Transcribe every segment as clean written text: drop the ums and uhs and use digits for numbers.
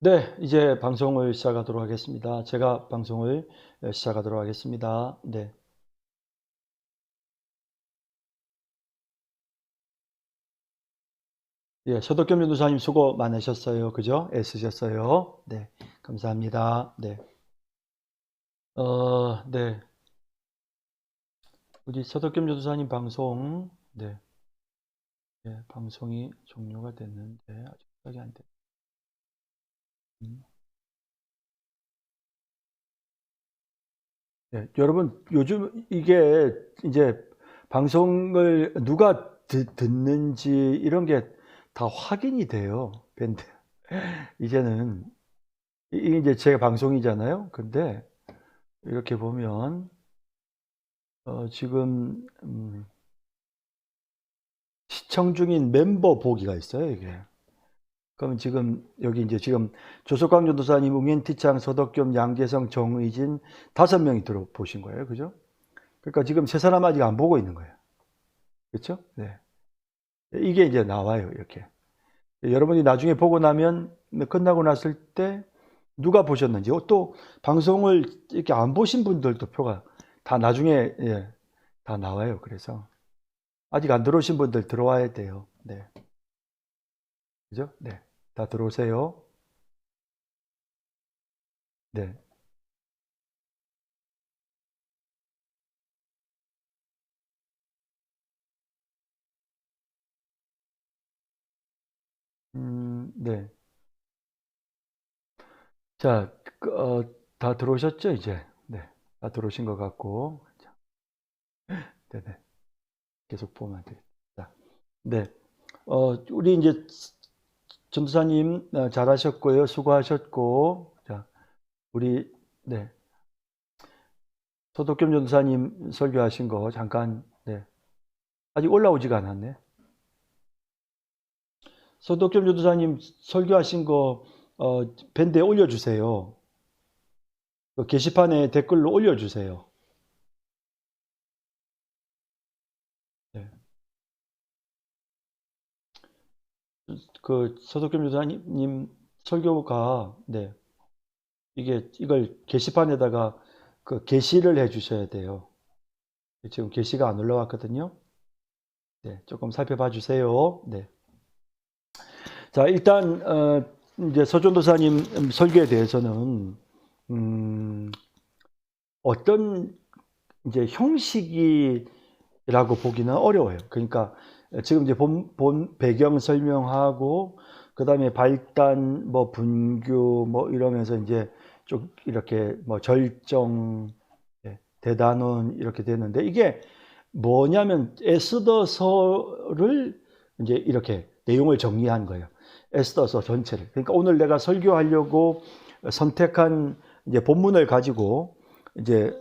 네, 이제 방송을 시작하도록 하겠습니다. 제가 방송을 시작하도록 하겠습니다. 네. 예, 서덕겸 전도사님 수고 많으셨어요. 그죠? 애쓰셨어요. 네. 감사합니다. 네. 네. 우리 서덕겸 전도사님 방송, 네. 네, 방송이 종료가 됐는데, 아직 시작이 안 돼. 네, 여러분, 요즘 이게 이제 방송을 누가 듣는지 이런 게 다 확인이 돼요. 밴드. 이제는 이게 이제 제 방송이잖아요. 근데 이렇게 보면 지금 시청 중인 멤버 보기가 있어요. 이게. 그럼 지금 여기 이제 지금 조석광 전도사님, 웅현티창, 서덕겸, 양재성, 정의진 5명이 들어보신 거예요. 그죠? 그러니까 지금 세 사람 아직 안 보고 있는 거예요. 그렇죠? 네. 이게 이제 나와요. 이렇게. 여러분이 나중에 보고 나면 끝나고 났을 때 누가 보셨는지 또 방송을 이렇게 안 보신 분들도 표가 다 나중에 다 나와요. 그래서 아직 안 들어오신 분들 들어와야 돼요. 네. 그죠? 네. 다 들어오세요. 네. 네. 자, 다 들어오셨죠, 이제? 네. 다 들어오신 것 같고. 네네. 계속 보면 되겠다. 네. 우리 이제 전도사님 잘하셨고요. 수고하셨고. 자, 우리, 네. 서덕겸 전도사님 설교하신 거 잠깐, 네. 아직 올라오지가 않았네. 서덕겸 전도사님 설교하신 거, 밴드에 올려주세요. 그 게시판에 댓글로 올려주세요. 네. 그 서덕겸 전도사님 설교가, 네. 이걸 게시판에다가 그 게시를 해 주셔야 돼요. 지금 게시가 안 올라왔거든요. 네. 조금 살펴봐 주세요. 네. 자, 일단, 이제 서전도사님 설교에 대해서는, 음, 어떤 이제 형식이라고 보기는 어려워요. 그러니까 지금 이제 본 배경 설명하고 그다음에 발단 뭐 분규 뭐 이러면서 이제 좀 이렇게 뭐 절정 대단원 이렇게 되는데 이게 뭐냐면 에스더서를 이제 이렇게 내용을 정리한 거예요. 에스더서 전체를. 그러니까 오늘 내가 설교하려고 선택한 이제 본문을 가지고 이제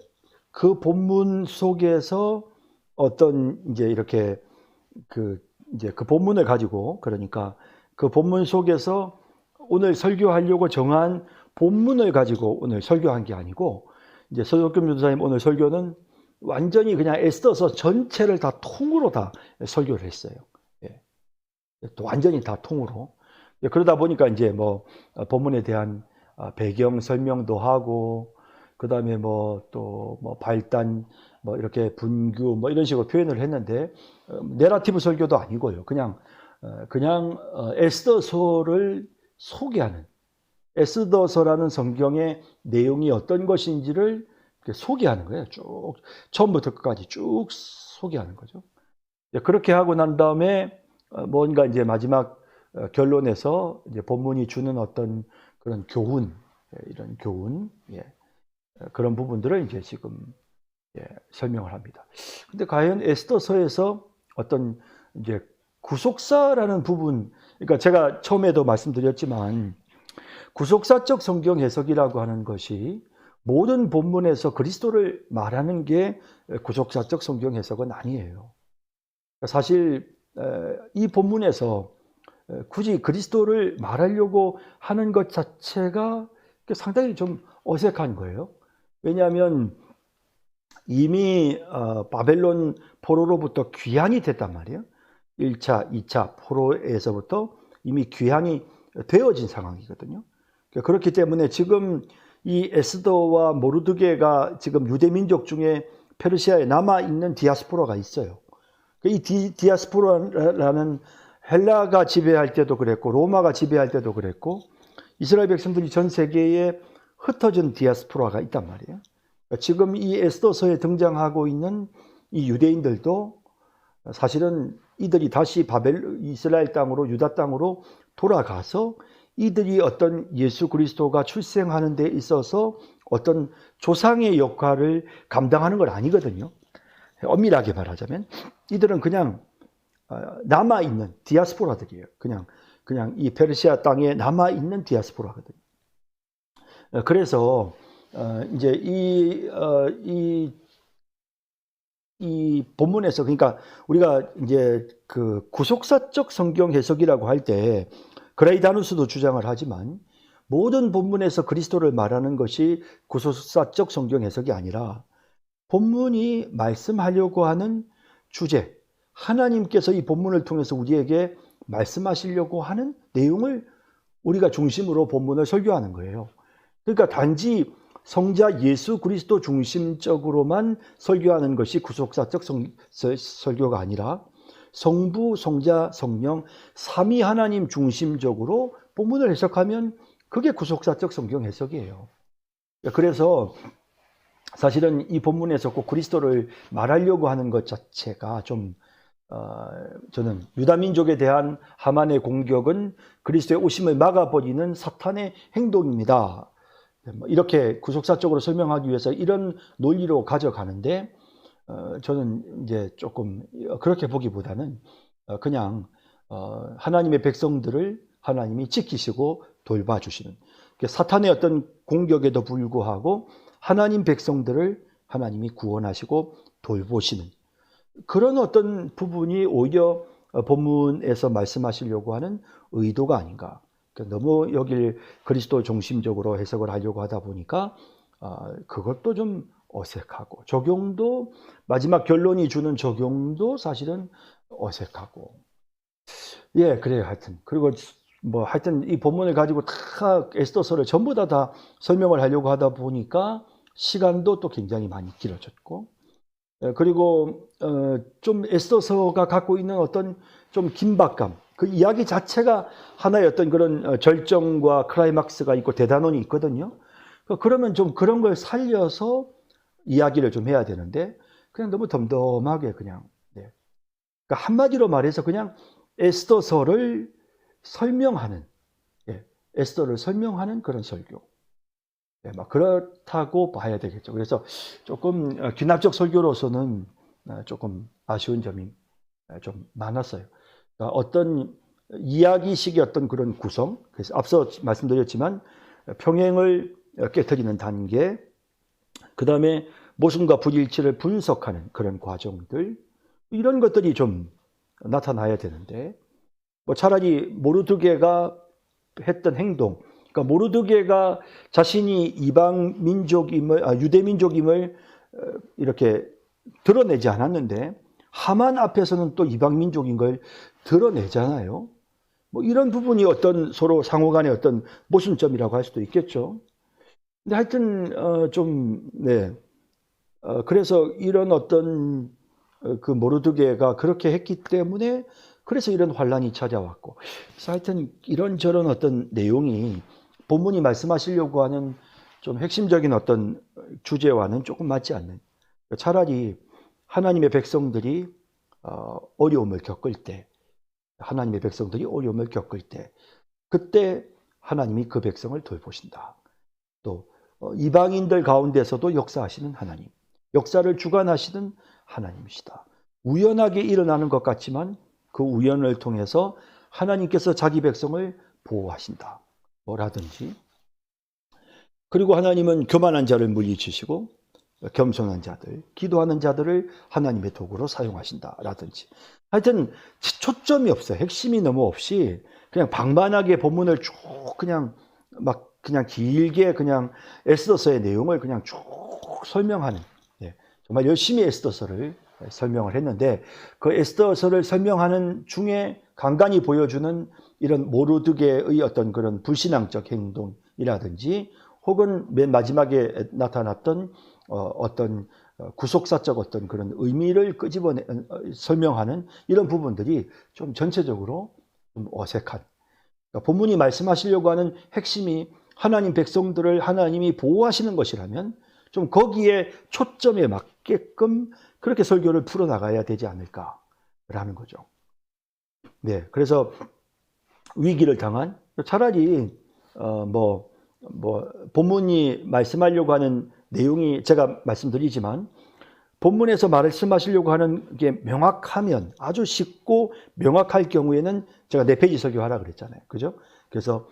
그 본문 속에서 어떤 이제 이렇게 그 이제 그 본문을 가지고 그러니까 그 본문 속에서 오늘 설교하려고 정한 본문을 가지고 오늘 설교한 게 아니고 이제 서덕겸 전도사님 오늘 설교는 완전히 그냥 에스더서 전체를 다 통으로 다 설교를 했어요. 예. 또 완전히 다 통으로. 예, 그러다 보니까 이제 뭐 본문에 대한 배경 설명도 하고 그다음에 뭐 또 뭐 발단 뭐 이렇게 분규 뭐 이런 식으로 표현을 했는데 내러티브 설교도 아니고요. 그냥 에스더서를 소개하는 에스더서라는 성경의 내용이 어떤 것인지를 소개하는 거예요. 쭉 처음부터 끝까지 쭉 소개하는 거죠. 그렇게 하고 난 다음에 뭔가 이제 마지막 결론에서 이제 본문이 주는 어떤 그런 교훈, 이런 교훈, 그런 부분들을 이제 지금 설명을 합니다. 근데 과연 에스더서에서 어떤 이제 구속사라는 부분, 그러니까 제가 처음에도 말씀드렸지만 구속사적 성경 해석이라고 하는 것이 모든 본문에서 그리스도를 말하는 게 구속사적 성경 해석은 아니에요. 사실 이 본문에서 굳이 그리스도를 말하려고 하는 것 자체가 상당히 좀 어색한 거예요. 왜냐하면 이미 바벨론 포로로부터 귀환이 됐단 말이에요. 1차, 2차 포로에서부터 이미 귀환이 되어진 상황이거든요. 그렇기 때문에 지금 이 에스더와 모르드게가 지금 유대 민족 중에 페르시아에 남아 있는 디아스포라가 있어요. 이 디아스포라라는 헬라가 지배할 때도 그랬고 로마가 지배할 때도 그랬고 이스라엘 백성들이 전 세계에 흩어진 디아스포라가 있단 말이에요. 지금 이 에스더서에 등장하고 있는 이 유대인들도 사실은 이들이 다시 이스라엘 땅으로 유다 땅으로 돌아가서 이들이 어떤 예수 그리스도가 출생하는 데 있어서 어떤 조상의 역할을 감당하는 건 아니거든요. 엄밀하게 말하자면 이들은 그냥 남아있는 디아스포라들이에요. 그냥 이 페르시아 땅에 남아있는 디아스포라거든요. 그래서 이제 이 본문에서 그러니까 우리가 이제 그 구속사적 성경 해석이라고 할 때 그레이다누스도 주장을 하지만 모든 본문에서 그리스도를 말하는 것이 구속사적 성경 해석이 아니라 본문이 말씀하려고 하는 주제, 하나님께서 이 본문을 통해서 우리에게 말씀하시려고 하는 내용을 우리가 중심으로 본문을 설교하는 거예요. 그러니까 단지 성자 예수 그리스도 중심적으로만 설교하는 것이 구속사적 설교가 아니라 성부, 성자, 성령, 삼위 하나님 중심적으로 본문을 해석하면 그게 구속사적 성경 해석이에요. 그래서 사실은 이 본문에서 꼭 그리스도를 말하려고 하는 것 자체가 좀 저는 유다민족에 대한 하만의 공격은 그리스도의 오심을 막아버리는 사탄의 행동입니다. 이렇게 구속사적으로 설명하기 위해서 이런 논리로 가져가는데 저는 이제 조금 그렇게 보기보다는 그냥 하나님의 백성들을 하나님이 지키시고 돌봐주시는 사탄의 어떤 공격에도 불구하고 하나님 백성들을 하나님이 구원하시고 돌보시는 그런 어떤 부분이 오히려 본문에서 말씀하시려고 하는 의도가 아닌가. 너무 여길 그리스도 중심적으로 해석을 하려고 하다 보니까 그것도 좀 어색하고 적용도 마지막 결론이 주는 적용도 사실은 어색하고 그래요. 하여튼 그리고 하여튼 이 본문을 가지고 다 에스더서를 전부 다 설명을 하려고 하다 보니까 시간도 또 굉장히 많이 길어졌고 그리고 좀 에스더서가 갖고 있는 어떤 좀 긴박감, 그 이야기 자체가 하나의 어떤 그런 절정과 클라이막스가 있고 대단원이 있거든요. 그러면 좀 그런 걸 살려서 이야기를 좀 해야 되는데 그냥 너무 덤덤하게 그냥 그러니까 한마디로 말해서 그냥 에스더서를 설명하는 에스더를 설명하는 그런 설교. 막 그렇다고 봐야 되겠죠. 그래서 조금 귀납적 설교로서는 조금 아쉬운 점이 좀 많았어요. 그러니까 어떤 이야기식의 어떤 그런 구성, 그래서 앞서 말씀드렸지만 평행을 깨트리는 단계, 그 다음에 모순과 불일치를 분석하는 그런 과정들, 이런 것들이 좀 나타나야 되는데 차라리 모르드게가 했던 행동, 그러니까 모르드게가 자신이 이방 민족임을 유대 민족임을 이렇게 드러내지 않았는데 하만 앞에서는 또 이방 민족인 걸 드러내잖아요. 이런 부분이 어떤 서로 상호간의 어떤 모순점이라고 할 수도 있겠죠. 근데 하여튼 그래서 이런 어떤 그 모르드게가 그렇게 했기 때문에 그래서 이런 환란이 찾아왔고, 그래서 하여튼 이런저런 어떤 내용이 본문이 말씀하시려고 하는 좀 핵심적인 어떤 주제와는 조금 맞지 않는, 차라리 하나님의 백성들이 어려움을 겪을 때, 그때 하나님이 그 백성을 돌보신다. 또 이방인들 가운데서도 역사하시는 하나님, 역사를 주관하시는 하나님이시다. 우연하게 일어나는 것 같지만 그 우연을 통해서 하나님께서 자기 백성을 보호하신다. 뭐라든지. 그리고 하나님은 교만한 자를 물리치시고 겸손한 자들, 기도하는 자들을 하나님의 도구로 사용하신다라든지. 하여튼 초점이 없어요. 핵심이 너무 없이 그냥 방만하게 본문을 쭉 그냥 길게 그냥 에스더서의 내용을 그냥 쭉 설명하는, 정말 열심히 에스더서를 설명을 했는데 그 에스더서를 설명하는 중에 간간히 보여주는 이런 모르드게의 어떤 그런 불신앙적 행동이라든지 혹은 맨 마지막에 나타났던 어떤 구속사적 어떤 그런 의미를 끄집어내 설명하는 이런 부분들이 좀 전체적으로 좀 어색한, 그러니까 본문이 말씀하시려고 하는 핵심이 하나님 백성들을 하나님이 보호하시는 것이라면 좀 거기에 초점에 맞게끔 그렇게 설교를 풀어나가야 되지 않을까라는 거죠. 네, 그래서 위기를 당한, 차라리 본문이 말씀하려고 하는 내용이 제가 말씀드리지만 본문에서 말씀하시려고 하는 게 명확하면, 아주 쉽고 명확할 경우에는 제가 4페이지 설교하라 그랬잖아요. 그죠? 그래서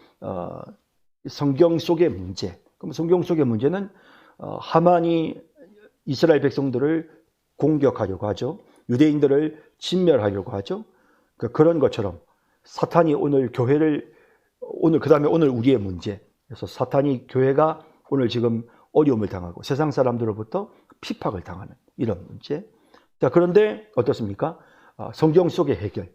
성경 속의 문제. 그럼 성경 속의 문제는 하만이 이스라엘 백성들을 공격하려고 하죠. 유대인들을 진멸하려고 하죠. 그런 것처럼 사탄이 오늘 교회를, 그다음에 오늘 우리의 문제. 그래서 사탄이 교회가 오늘 지금 어려움을 당하고 세상 사람들로부터 핍박을 당하는 이런 문제. 자, 그런데 어떻습니까? 성경 속의 해결,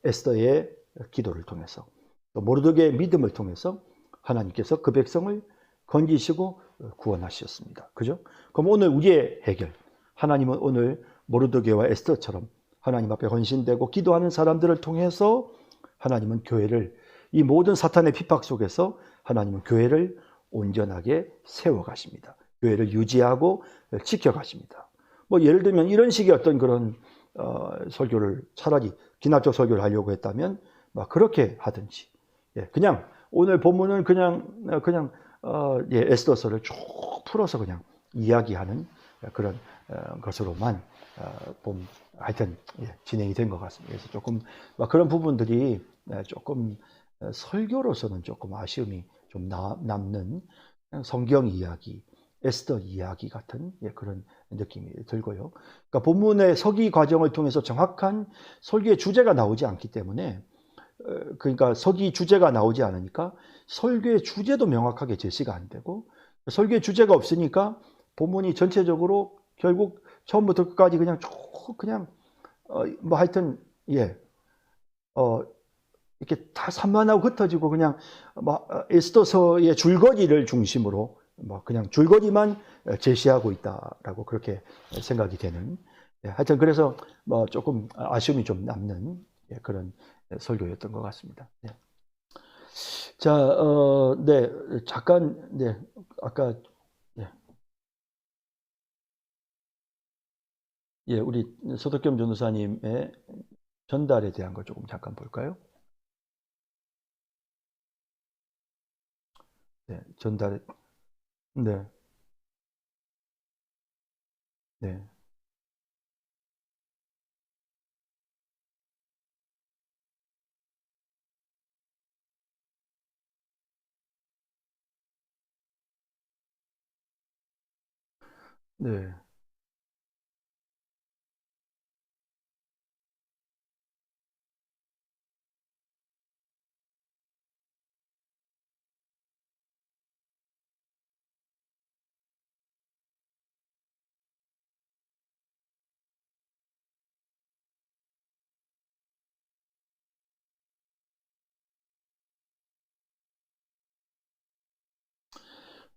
에스더의 기도를 통해서, 또 모르드게의 믿음을 통해서 하나님께서 그 백성을 건지시고 구원하셨습니다. 그죠? 그럼 오늘 우리의 해결, 하나님은 오늘 모르드게와 에스더처럼 하나님 앞에 헌신되고 기도하는 사람들을 통해서 하나님은 교회를, 이 모든 사탄의 핍박 속에서 하나님은 교회를 온전하게 세워가십니다. 교회를 유지하고 지켜가십니다. 뭐 예를 들면 이런 식의 어떤 그런 설교를, 차라리 기나적 설교를 하려고 했다면 막 그렇게 하든지, 그냥 오늘 본문은 그냥 에스더서를 쭉 풀어서 그냥 이야기하는 그런 것으로만 하여튼 진행이 된 것 같습니다. 그래서 조금 그런 부분들이 조금 설교로서는 조금 아쉬움이 좀 남는 성경 이야기, 에스더 이야기 같은 그런 느낌이 들고요. 그러니까 본문의 서기 과정을 통해서 정확한 설교의 주제가 나오지 않기 때문에, 그러니까 서기 주제가 나오지 않으니까 설교의 주제도 명확하게 제시가 안 되고, 설교의 주제가 없으니까 본문이 전체적으로 결국 처음부터 끝까지 그냥 쭉 하여튼 이렇게 다 산만하고 흩어지고 그냥 에스더서의 줄거리를 중심으로 그냥 줄거리만 제시하고 있다라고 그렇게 생각이 되는, 하여튼 그래서 조금 아쉬움이 좀 남는 그런 설교였던 것 같습니다. 네. 자, 잠깐, 아까, 우리 서덕겸 전도사님의 전달에 대한 거 조금 잠깐 볼까요? 네, 전달, 네, 네, 네.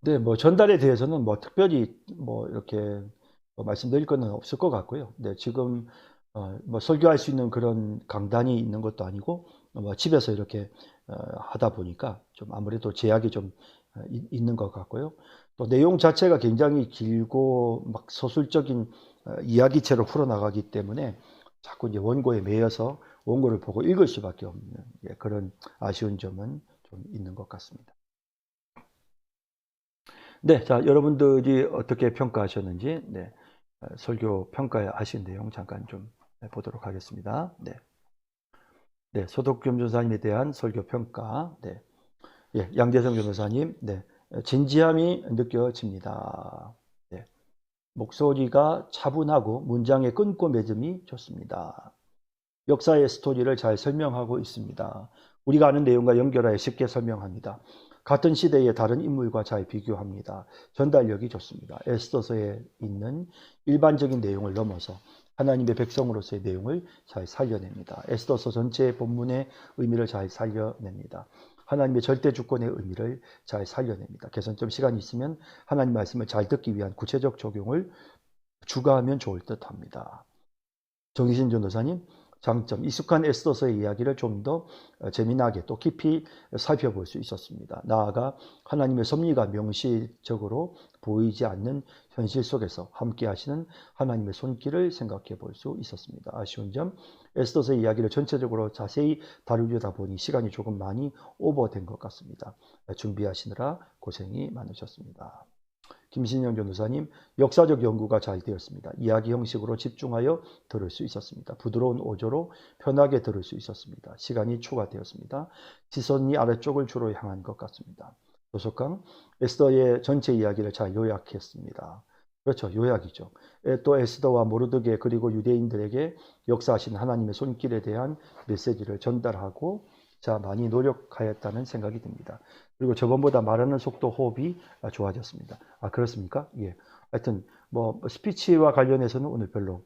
네, 전달에 대해서는 특별히 이렇게 말씀드릴 거는 없을 것 같고요. 네, 지금 설교할 수 있는 그런 강단이 있는 것도 아니고 집에서 이렇게 하다 보니까 좀 아무래도 제약이 좀 있는 것 같고요. 또 내용 자체가 굉장히 길고 서술적인 이야기체로 풀어나가기 때문에 자꾸 이제 원고에 매여서 원고를 보고 읽을 수밖에 없는 그런 아쉬운 점은 좀 있는 것 같습니다. 네, 자, 여러분들이 어떻게 평가하셨는지, 설교 평가하신 내용 잠깐 좀 보도록 하겠습니다. 네, 소독겸 전사님에 대한 설교 평가. 네, 양재성 변호사님, 진지함이 느껴집니다. 네, 목소리가 차분하고 문장의 끊고 맺음이 좋습니다. 역사의 스토리를 잘 설명하고 있습니다. 우리가 아는 내용과 연결하여 쉽게 설명합니다. 같은 시대의 다른 인물과 잘 비교합니다. 전달력이 좋습니다. 에스더서에 있는 일반적인 내용을 넘어서 하나님의 백성으로서의 내용을 잘 살려냅니다. 에스더서 전체의 본문의 의미를 잘 살려냅니다. 하나님의 절대 주권의 의미를 잘 살려냅니다. 개선점 시간이 있으면 하나님 말씀을 잘 듣기 위한 구체적 적용을 추가하면 좋을 듯 합니다. 정희신 전도사님, 장점, 익숙한 에스더서의 이야기를 좀 더 재미나게 또 깊이 살펴볼 수 있었습니다. 나아가 하나님의 섭리가 명시적으로 보이지 않는 현실 속에서 함께 하시는 하나님의 손길을 생각해 볼 수 있었습니다. 아쉬운 점, 에스더서의 이야기를 전체적으로 자세히 다루려다 보니 시간이 조금 많이 오버된 것 같습니다. 준비하시느라 고생이 많으셨습니다. 김신영 전도사님, 역사적 연구가 잘 되었습니다. 이야기 형식으로 집중하여 들을 수 있었습니다. 부드러운 오조로 편하게 들을 수 있었습니다. 시간이 초과되었습니다. 시선이 아래쪽을 주로 향한 것 같습니다. 도석강, 에스더의 전체 이야기를 잘 요약했습니다. 그렇죠. 요약이죠. 또 에스더와 모르드게 그리고 유대인들에게 역사하신 하나님의 손길에 대한 메시지를 전달하고 많이 노력하였다는 생각이 듭니다. 그리고 저번보다 말하는 속도, 호흡이 좋아졌습니다. 그렇습니까? 예. 하여튼 스피치와 관련해서는 오늘 별로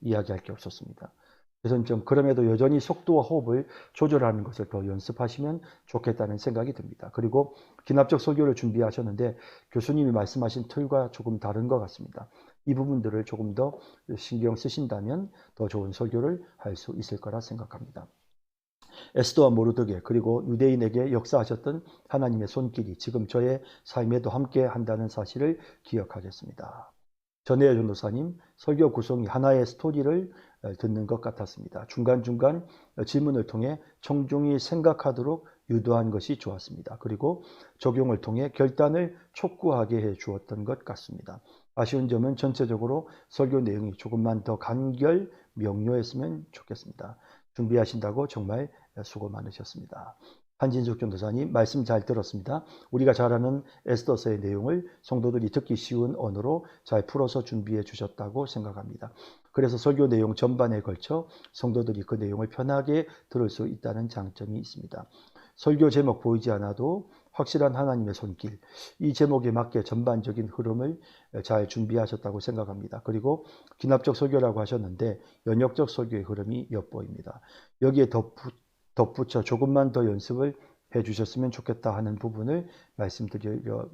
이야기할 게 없었습니다. 그래서 좀 그럼에도 여전히 속도와 호흡을 조절하는 것을 더 연습하시면 좋겠다는 생각이 듭니다. 그리고 기납적 설교를 준비하셨는데 교수님이 말씀하신 틀과 조금 다른 것 같습니다. 이 부분들을 조금 더 신경 쓰신다면 더 좋은 설교를 할 수 있을 거라 생각합니다. 에스더와 모르드게 그리고 유대인에게 역사하셨던 하나님의 손길이 지금 저의 삶에도 함께 한다는 사실을 기억하겠습니다. 전혜여 전도사님, 설교 구성이 하나의 스토리를 듣는 것 같았습니다. 중간중간 질문을 통해 청중이 생각하도록 유도한 것이 좋았습니다. 그리고 적용을 통해 결단을 촉구하게 해 주었던 것 같습니다. 아쉬운 점은 전체적으로 설교 내용이 조금만 더 간결, 명료했으면 좋겠습니다. 준비하신다고 정말 수고 많으셨습니다. 한진숙 전도사님, 말씀 잘 들었습니다. 우리가 잘 아는 에스더서의 내용을 성도들이 듣기 쉬운 언어로 잘 풀어서 준비해 주셨다고 생각합니다. 그래서 설교 내용 전반에 걸쳐 성도들이 그 내용을 편하게 들을 수 있다는 장점이 있습니다. 설교 제목 보이지 않아도 확실한 하나님의 손길, 이 제목에 맞게 전반적인 흐름을 잘 준비하셨다고 생각합니다. 그리고 기납적 설교라고 하셨는데 연역적 설교의 흐름이 엿보입니다. 여기에 덧붙여 조금만 더 연습을 해주셨으면 좋겠다 하는 부분을 말씀드려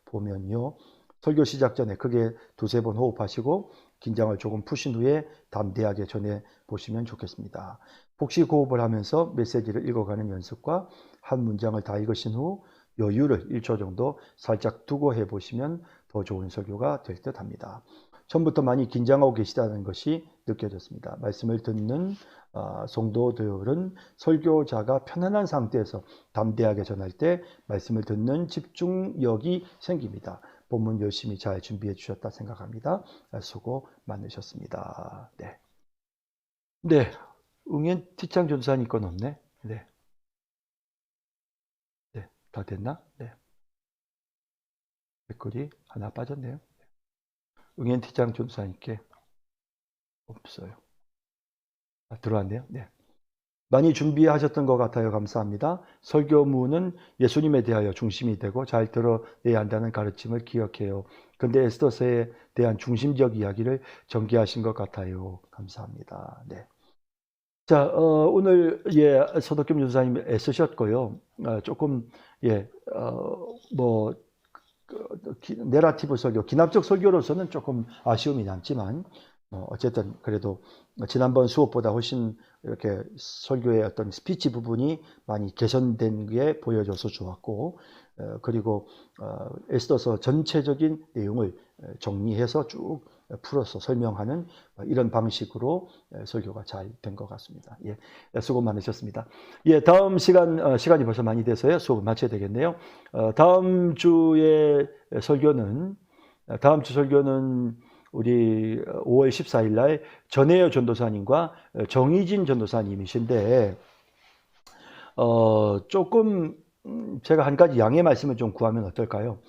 보면요. 설교 시작 전에 크게 두세 번 호흡하시고 긴장을 조금 푸신 후에 담대하게 전해 보시면 좋겠습니다. 복식 호흡을 하면서 메시지를 읽어가는 연습과 한 문장을 다 읽으신 후 여유를 1초 정도 살짝 두고 해보시면 더 좋은 설교가 될 듯 합니다. 처음부터 많이 긴장하고 계시다는 것이 느껴졌습니다. 말씀을 듣는 성도들은 설교자가 편안한 상태에서 담대하게 전할 때 말씀을 듣는 집중력이 생깁니다. 본문 열심히 잘 준비해 주셨다 생각합니다. 수고 많으셨습니다. 네. 응연 티창 전사님 건 없네. 네. 다 됐나? 네. 댓글이 하나 빠졌네요. 응연 티창 전사님께 없어요. 들어왔네요. 네. 많이 준비하셨던 것 같아요. 감사합니다. 설교문은 예수님에 대하여 중심이 되고 잘 들어내야 한다는 가르침을 기억해요. 근데 에스더서에 대한 중심적 이야기를 전개하신 것 같아요. 감사합니다. 네. 자, 오늘 서덕겸 전사님 애쓰셨고요. 조금 내러티브 설교, 기납적 설교로서는 조금 아쉬움이 남지만 어쨌든 그래도 지난번 수업보다 훨씬 이렇게 설교의 어떤 스피치 부분이 많이 개선된 게 보여져서 좋았고, 그리고 에스더서 전체적인 내용을 정리해서 쭉 풀어서 설명하는 이런 방식으로 설교가 잘 된 것 같습니다. 수고 많으셨습니다. 시간이 벌써 많이 돼서요. 수업을 마쳐야 되겠네요. 다음 주 설교는 우리 5월 14일 날 전혜여 전도사님과 정희진 전도사님이신데, 조금 제가 한 가지 양해 말씀을 좀 구하면 어떨까요?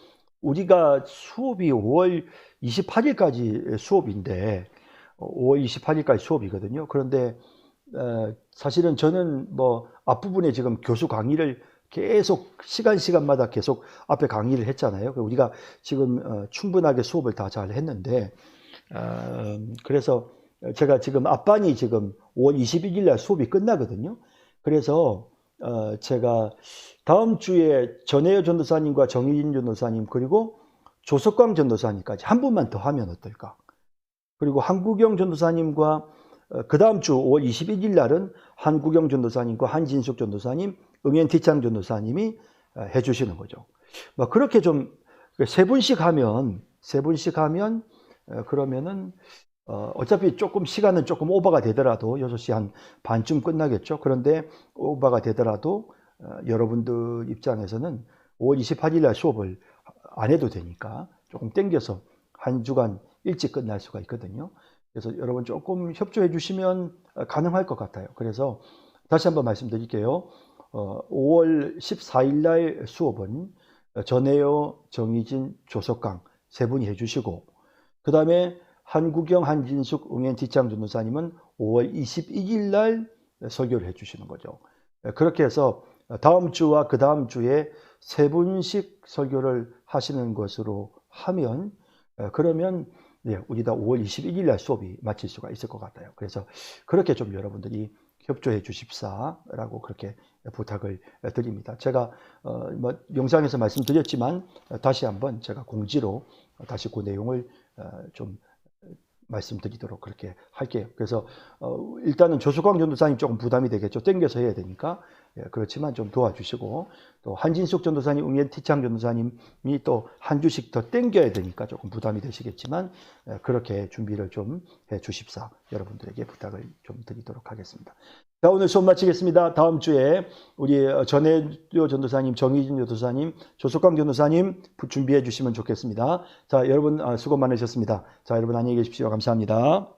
우리가 수업이 5월 28일까지 수업인데, 5월 28일까지 수업이거든요. 그런데 사실은 저는 앞부분에 지금 교수 강의를 계속 시간마다 계속 앞에 강의를 했잖아요. 우리가 지금 충분하게 수업을 다 잘 했는데, 그래서 제가 지금 앞반이 지금 5월 21일 날 수업이 끝나거든요. 그래서 제가 다음 주에 전혜여 전도사님과 정의진 전도사님 그리고 조석광 전도사님까지 한 분만 더 하면 어떨까? 그리고 한국영 전도사님과 그 다음 주 5월 21일 날은 한국영 전도사님과 한진숙 전도사님, 응앤티창 전도사님이 해주시는 거죠. 뭐 그렇게 좀 세 분씩 하면 그러면은 어차피 조금 시간은 조금 오버가 되더라도 6시 한 반쯤 끝나겠죠. 그런데 오버가 되더라도 여러분들 입장에서는 5월 28일 날 수업을 안 해도 되니까 조금 땡겨서 한 주간 일찍 끝날 수가 있거든요. 그래서 여러분 조금 협조해 주시면 가능할 것 같아요. 그래서 다시 한번 말씀드릴게요. 5월 14일 날 수업은 전혜여, 정의진, 조석강 세 분이 해주시고 그 다음에 한국영, 한진숙, 응앤티창 전도사님은 5월 21일 날 설교를 해주시는 거죠. 그렇게 해서 다음 주와 그 다음 주에 세 분씩 설교를 하시는 것으로 하면 그러면 우리 다 5월 21일 날 수업이 마칠 수가 있을 것 같아요. 그래서 그렇게 좀 여러분들이 협조해 주십사라고 그렇게 부탁을 드립니다. 제가 뭐 영상에서 말씀드렸지만 다시 한번 제가 공지로 다시 그 내용을 좀 말씀드리도록 그렇게 할게요. 그래서 일단은 조석광 전도사님 조금 부담이 되겠죠. 땡겨서 해야 되니까. 그렇지만 좀 도와주시고 또 한진숙 전도사님, 응앤티창 전도사님이 또 한 주씩 더 땡겨야 되니까 조금 부담이 되시겠지만 그렇게 준비를 좀 해주십사 여러분들에게 부탁을 좀 드리도록 하겠습니다. 자, 오늘 수업 마치겠습니다. 다음 주에 우리 전혜여 전도사님, 정의진 전도사님, 조석광 전도사님 준비해 주시면 좋겠습니다. 자, 여러분 수고 많으셨습니다. 자, 여러분 안녕히 계십시오. 감사합니다.